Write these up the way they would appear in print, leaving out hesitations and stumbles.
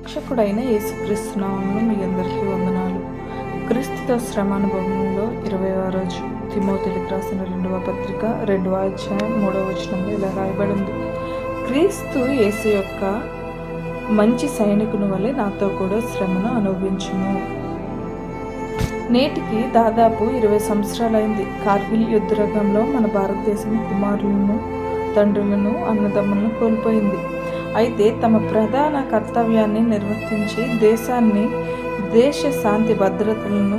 రక్షకుడైన యేసుక్రీస్తు నామములో మీ అందరికీ వందనాలు. క్రీస్తుతో శ్రమానుభవంలో 20వ రోజు. తిమోతికి రాసిన 2వ పత్రిక 2వ అధ్యాయం 3వ వచనంలో ఇలా రాయబడింది: క్రీస్తు యేసు యొక్క మంచి సైనికుని వలె నాతో కూడా శ్రమను అనుభవించుము. నేటికి దాదాపు 20 సంవత్సరాలైంది. కార్గిల్ యుద్ధరంగంలో మన భారతదేశం కుమారులను, తండ్రులను, అన్నదమ్ములను కోల్పోయింది. అయితే తమ ప్రధాన కర్తవ్యాన్ని నిర్వర్తించి దేశాన్ని, దేశ శాంతి భద్రతలను,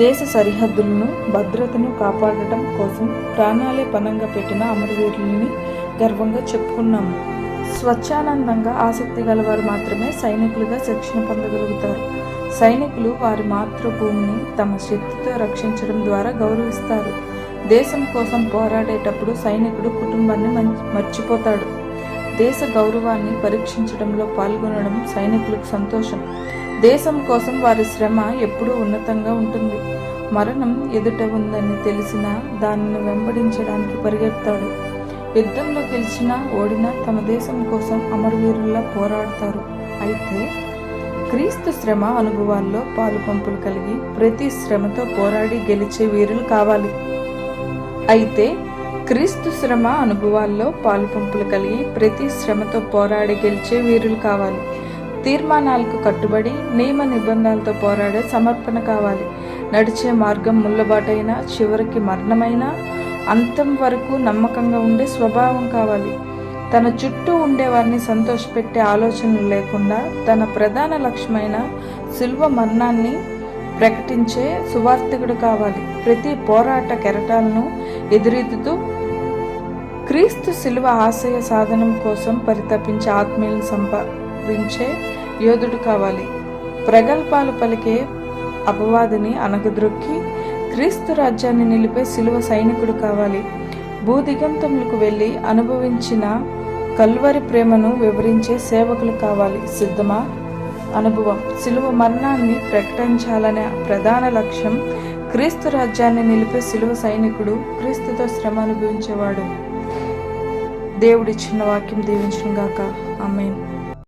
దేశ సరిహద్దులను, భద్రతను కాపాడటం కోసం ప్రాణాలే పణంగా పెట్టిన అమరవీరులని గర్వంగా చెప్పుకున్నాము. స్వచ్ఛానందంగా ఆసక్తి గలవారు మాత్రమే సైనికులుగా శిక్షణ పొందగలుగుతారు. సైనికులు వారి మాతృభూమిని తమ శక్తితో రక్షించడం ద్వారా గౌరవిస్తారు. దేశం కోసం పోరాడేటప్పుడు సైనికుడు కుటుంబాన్ని మర్చిపోతాడు. దేశ గౌరవాన్ని పరీక్షించడంలో పాల్గొనడం సైనికులకు సంతోషం. దేశం కోసం వారి శ్రమ ఎప్పుడూ ఉన్నతంగా ఉంటుంది. మరణం ఎదుట ఉందని తెలిసినా దానిని వెంబడించడానికి పరిగెడతాడు. యుద్ధంలో గెలిచినా ఓడినా తమ దేశం కోసం అమరవీరుల్లా పోరాడతారు. అయితే క్రీస్తు శ్రమ అనుభవాల్లో పాలుపంపులు కలిగి ప్రతి శ్రమతో పోరాడి గెలిచే వీరులు కావాలి. క్రీస్తు శ్రమ అనుభవాల్లో పాలుపంపులు కలిగి ప్రతి శ్రమతో పోరాడి గెలిచే వీరులు కావాలి. తీర్మానాలకు కట్టుబడి నియమ నిబంధనలతో పోరాడే సమర్పణ కావాలి. నడిచే మార్గం ముళ్ళబాటైనా చివరికి మరణమైనా అంతం వరకు నమ్మకంగా ఉండే స్వభావం కావాలి. తన చుట్టూ ఉండేవారిని సంతోషపెట్టే ఆలోచనలు లేకుండా తన ప్రధాన లక్ష్యమైన శిలువ మరణాన్ని ప్రకటించే సువార్తికుడు కావాలి. ప్రతి పోరాట కెరటాలను ఎదురెత్తుతూ క్రీస్తు శిలువ ఆశయ సాధనం కోసం పరితపించే ఆత్మీయులను సంపాదించే యోధుడు కావాలి. ప్రగల్భాలు పలికే అపవాదిని అనగద్రొక్కి క్రీస్తు రాజ్యాన్ని నిలిపే శిలువ సైనికుడు కావాలి. భూదిగంతములకు వెళ్ళి అనుభవించిన కల్వరి ప్రేమను వివరించే సేవకులు కావాలి. సిద్ధమా? అనుభవం. శిలువ మరణాన్ని ప్రకటించాలనే ప్రధాన లక్ష్యం. క్రీస్తు రాజ్యాన్ని నిలిపే శిలువ సైనికుడు క్రీస్తుతో శ్రమ అనుభవించేవాడు. దేవుడిచ్చిన వాక్యం దీవించును గాక. ఆమేన్.